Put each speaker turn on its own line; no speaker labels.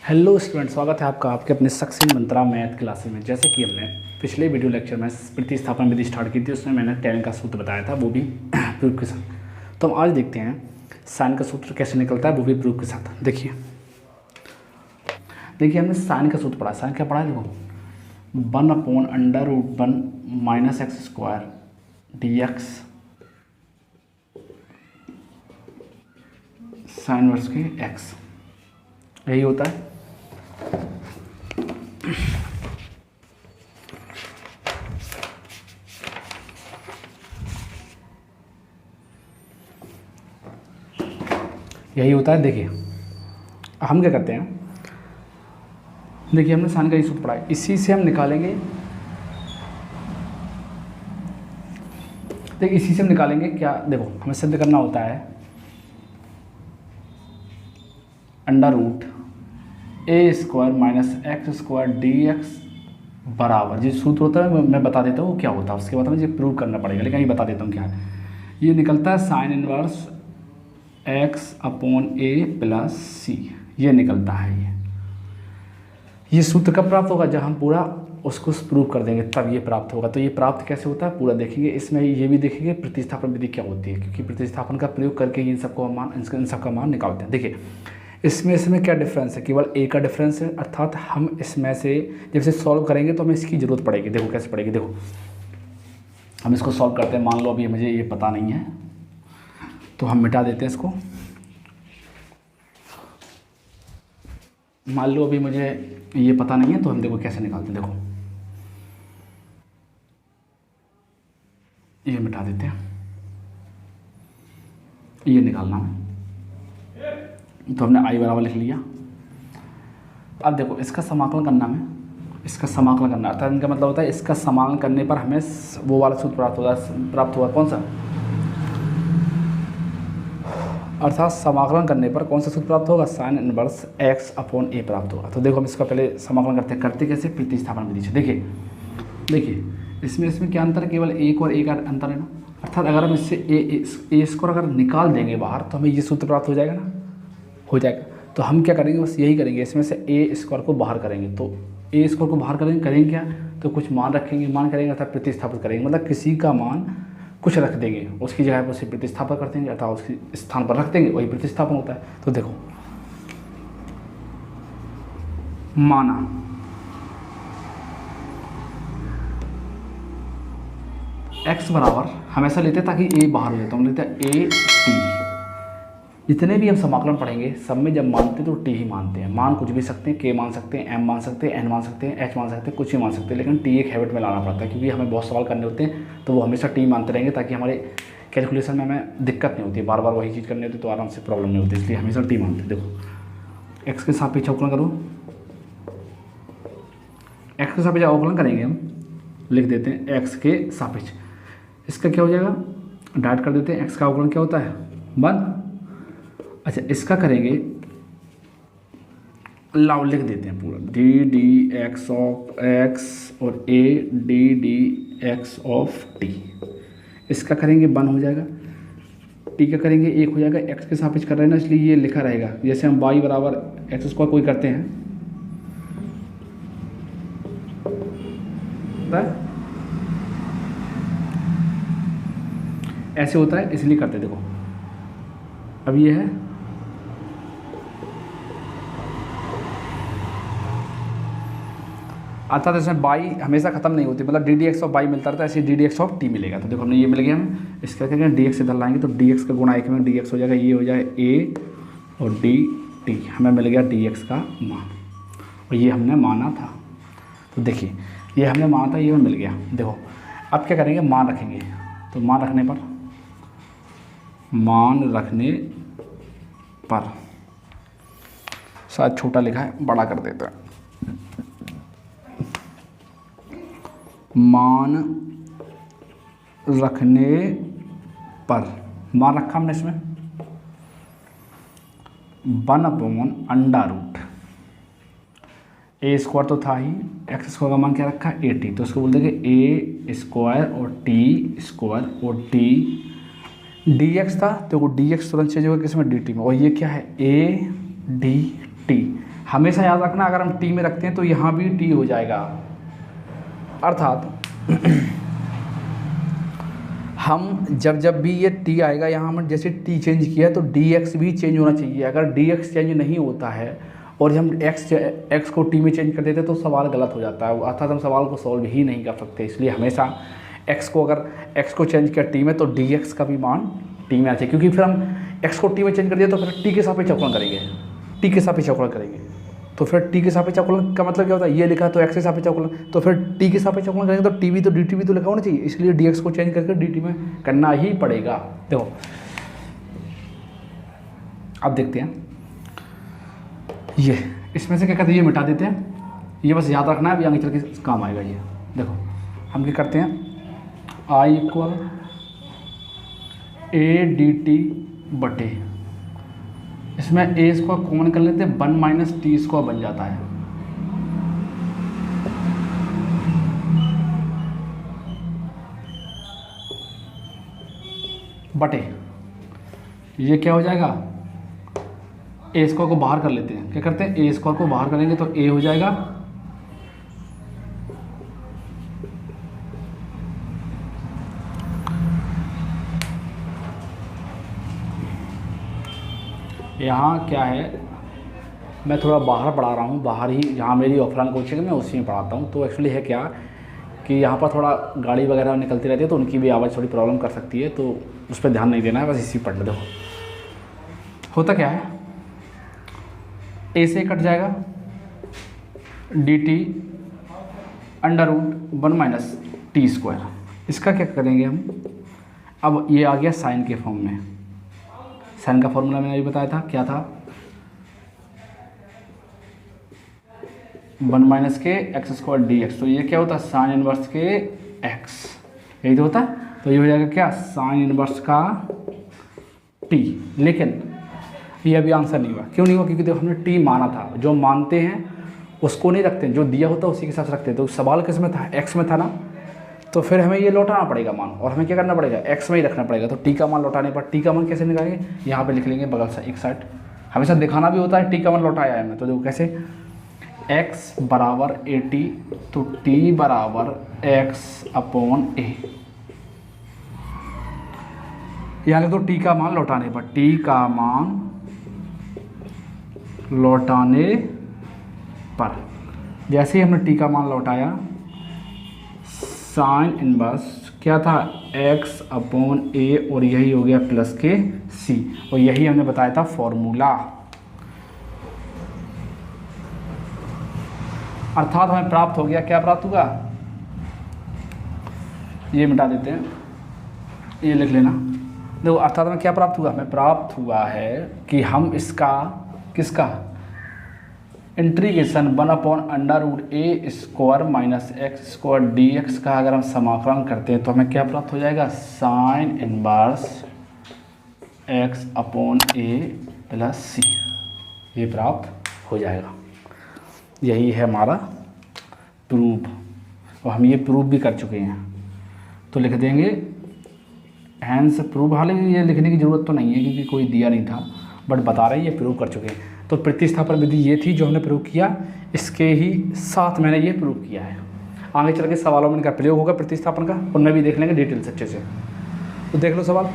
Hello student, स्वागत है आपका आपके अपने सक्सेस मंत्रा मैथ क्लासेस में। जैसे कि हमने पिछले वीडियो लेक्चर में प्रतिस्थापन विधि स्टार्ट की थी, उसमें मैंने tan का सूत्र बताया था, वो भी प्रूफ के साथ। तो हम आज देखते हैं साइन का सूत्र कैसे निकलता है, वो भी प्रूफ के साथ। देखिए हमने साइन का सूत्र पढ़ा। साइन क्या पढ़ा है? देखो 1/√1 minus x square d x sine inverse के एक्स, यही होता है। यही होता है। देखिए हम क्या करते हैं, देखिए हमने साइन का ये सूत्र पढ़ा है, इसी से हम निकालेंगे। देखिए इसी से हम निकालेंगे क्या, देखो हमें सिद्ध करना होता है √a² minus x square d x बराबर, जो सूत्र होता है मैं बता देता हूँ क्या होता है, उसके बाद मुझे प्रूव करना पड़ेगा, लेकिन ये बता देता हूँ क्या है। ये निकलता है sine inverse x/a plus c, ये निकलता है। ये सूत्र कब प्राप्त होगा? जब हम पूरा उसको प्रूव कर देंगे तब ये प्राप्त होगा। तो ये प्राप्त कैसे होता है पूरा देखेंगे, इसमें ये भी देखेंगे प्रतिस्थापन विधि क्या होती है, क्योंकि प्रतिस्थापन का प्रयोग करके इन सबका मान निकालते हैं। देखिए इसमें क्या डिफरेंस है, केवल a का डिफरेंस है, अर्थात हम इसमें से जब से सॉल्व करेंगे तो हमें इसकी ज़रूरत पड़ेगी। देखो कैसे पड़ेगी, देखो हम इसको सॉल्व करते हैं। मान लो अभी मुझे ये पता नहीं है तो हम मिटा देते हैं इसको। मान लो अभी मुझे ये पता नहीं है तो हम देखो कैसे निकालते हैं। देखो ये मिटा देते हैं, ये निकालना है तो हमने i बराबर लिख लिया। अब देखो इसका समाकलन करना है, इसका समाकलन करना अर्थात इनका मतलब होता है इसका समाकलन करने पर हमें वो वाला सूत्र प्राप्त होगा। कौन सा? अर्थात समाकलन करने पर कौन सा सूत्र प्राप्त होगा? साइन इनवर्स x/a प्राप्त होगा। तो देखो हम इसका पहले समाकलन करते कैसे, प्रतिस्थापन विधि से। देखिए इसमें क्या अंतर है? केवल एक और एक अंतर है ना। अर्थात अगर हम इससे a स्क्वायर अगर निकाल देंगे बाहर तो हमें ये सूत्र प्राप्त हो जाएगा ना, हो जाएगा। तो हम क्या करेंगे, बस यही करेंगे, इसमें से a² को बाहर करेंगे। तो a² को बाहर करेंगे क्या, तो कुछ मान रखेंगे, मान करेंगे अर्थात प्रतिस्थापित करेंगे, मतलब किसी का मान कुछ रख देंगे, उसकी जगह पर उसे प्रतिस्थापन कर देंगे, अर्थात उसके स्थान पर रख देंगे, वही प्रतिस्थापन होता है। तो देखो माना x बराबर हमेशा लेते हैं ताकि a बाहर हो जाए, तो हम लेते हैं a t। जितने भी हम समाकलन पढ़ेंगे सब में जब मानते हैं तो t ही मानते हैं। मान कुछ भी सकते हैं, k मान सकते हैं, m मान सकते हैं, n मान सकते हैं, h मान सकते हैं, कुछ ही मान सकते हैं, लेकिन t एक हैबिट में लाना पड़ता है, क्योंकि हमें बहुत सवाल करने होते हैं तो वो हमेशा t मानते रहेंगे, ताकि हमारे कैलकुलेशन में हमें दिक्कत नहीं होती, बार बार वही चीज़ करनी होती तो आराम से प्रॉब्लम नहीं होती, इसलिए हमेशा t मानते हैं। देखो x के सापेक्ष अवकलन करो, x के सापेक्ष अवकलन करेंगे, हम लिख देते हैं x के सापेक्ष। इसका क्या हो जाएगा, डाइट कर देते हैं। x का अवकलन क्या होता है? 1। अच्छा इसका करेंगे, लाओ लिख देते हैं पूरा, ddx ऑफ x और a ddx ऑफ t। इसका करेंगे 1 हो जाएगा, t का करेंगे 1 हो जाएगा। x के सापेक्ष कर रहे हैं ना, इसलिए ये लिखा रहेगा। जैसे हम y बराबर x² कोई करते हैं, ऐसे होता है, इसलिए करते। देखो अब ये है, अर्थात इसमें बाई हमेशा खत्म नहीं होती, मतलब ddx ऑफ बाई मिलता रहता है, ऐसे ddx ऑफ t मिलेगा। तो देखो हमने ये मिल गया, हम इसका क्या करेंगे, dx इधर लाएंगे तो dx का गुणा 1 में dx हो जाएगा, ये हो जाएगा a और dt, हमें मिल गया dx का मान, और ये हमने माना था। तो देखिए ये हमने माना था, ये हमें मिल गया। देखो अब क्या करेंगे, मान रखेंगे। तो मान रखने पर शायद छोटा लिखा है, बड़ा कर देते हैं। मान रखने पर, मान रखा हमने इसमें 1/√, a² तो था ही, x² का मान क्या रखा है 80, तो उसको बोल देंगे a² और t² और t dx था, तो वो dx तुरंत चेंज होगा किसमें, dt में, और ये क्या है a dt टी। हमेशा याद रखना, अगर हम टी में रखते हैं तो यहाँ भी टी हो जाएगा। अर्थात हम जब भी ये टी आएगा यहाँ हमने जैसे टी चेंज किया तो डी एक्स भी चेंज होना चाहिए। अगर डी एक्स चेंज नहीं होता है और हम एक्स को टी में चेंज कर देते हैं तो सवाल गलत हो जाता है, अर्थात हम सवाल को सॉल्व ही नहीं कर सकते। इसलिए हमेशा एक्स को चेंज किया टी में तो डी एक्स का भी मान टी में आना चाहिए, क्योंकि फिर हम एक्स को टी में चेंज कर दिया तो फिर टी के सापेक्ष अवकलन करेंगे, टी के सापेक्ष अवकलन करेंगे। तो फिर टी के सापेक्ष अवकलन का मतलब क्या होता है, ये लिखा है तो एक्स के सापेक्ष अवकलन, तो फिर टी के सापेक्ष अवकलन करेंगे तो टी भी तो डी टी भी तो लिखा होना चाहिए, इसलिए डी एक्स को चेंज करके डी टी में करना ही पड़ेगा। देखो अब देखते हैं, ये इसमें से क्या कहते हैं, ये मिटा देते हैं, ये बस याद रखना है, अभी आगे चल के काम आएगा। ये देखो हम क्या करते हैं, I equal A D T बटे, इसमें ए स्क्वायर कॉमन कर लेते हैं, 1 माइनस टी स्क्वायर बन जाता है। बटे ये क्या हो जाएगा, ए स्क्वायर को बाहर कर लेते हैं, क्या करते हैं ए स्क्वायर को बाहर करेंगे तो ए हो जाएगा यहाँ क्या है, मैं थोड़ा बाहर पढ़ा रहा हूँ, बाहर ही जहाँ मेरी ऑफलाइन कोचिंग है मैं उसी में पढ़ाता हूँ। तो एक्चुअली है क्या कि यहाँ पर थोड़ा गाड़ी वगैरह निकलती रहती है तो उनकी भी आवाज़ थोड़ी प्रॉब्लम कर सकती है, तो उस पर ध्यान नहीं देना है, बस इसी पढ़ लो। होता क्या है, ए से कट जाएगा d t under root 1 minus t square, इसका क्या करेंगे हम, अब ये आ गया साइन के फॉर्म में। साइन का फॉर्मूला मैंने अभी बताया था, क्या था, 1 माइनस के एक्स स्क्वायर डी एक्स, तो ये क्या होता है साइन इनवर्स के एक्स, यही तो होता है। तो ये हो जाएगा क्या, साइन इनवर्स का टी। लेकिन ये अभी आंसर नहीं हुआ, क्यों नहीं हुआ, क्योंकि देखो हमने टी माना था, जो मानते हैं उसको नहीं रखते, जो दिया होता है उसी के साथ रखते हैं। तो सवाल किस में था, एक्स में था ना, तो फिर हमें ये लौटाना पड़ेगा मान, और हमें क्या करना पड़ेगा, एक्स में ही रखना पड़ेगा। तो टी का मान लौटाने पर, टी का मान कैसे निकालेंगे, यहाँ पे लिख लेंगे बगल से एक साइड, हमेशा दिखाना भी होता है टी का मान लौटाया है मैं, तो देखो कैसे, एक्स बराबर ए टी, तो टी बराबर एक्स अपॉन ए, यहाँ लिख दो टी का मान लौटाने पर, टी का मान लौटाने पर, जैसे ही हमने टी का मान लौटाया, साइन इनवर्स क्या था x अपॉन ए, और यही हो गया प्लस के c, और यही हमने बताया था फॉर्मूला। अर्थात हमें प्राप्त हो गया, क्या प्राप्त होगा, ये मिटा देते हैं, ये लिख लेना। देखो अर्थात हमें क्या प्राप्त हुआ, हमें प्राप्त हुआ है कि हम इसका किसका integration 1 upon under root a square minus x square d x का अगर हम समाकलन करते हैं तो हमें क्या प्राप्त हो जाएगा, साइन इनवर्स एक्स अपॉन ए प्लस सी, ये प्राप्त हो जाएगा। यही है हमारा प्रूफ, और हम ये प्रूफ भी कर चुके हैं, तो लिख देंगे हैंस प्रूफ। हालांकि ये लिखने की ज़रूरत तो नहीं है क्योंकि कोई दिया नहीं था, बट बता रहे हैं ये प्रूफ कर चुके हैं। तो प्रतिस्थापन विधि ये थी जो हमने प्रूव किया, इसके ही साथ मैंने ये प्रूव किया है। आगे चल के सवालों में इनका प्रयोग होगा प्रतिस्थापन का, उनमें भी देख लेंगे डिटेल से अच्छे से। तो देख लो सवाल।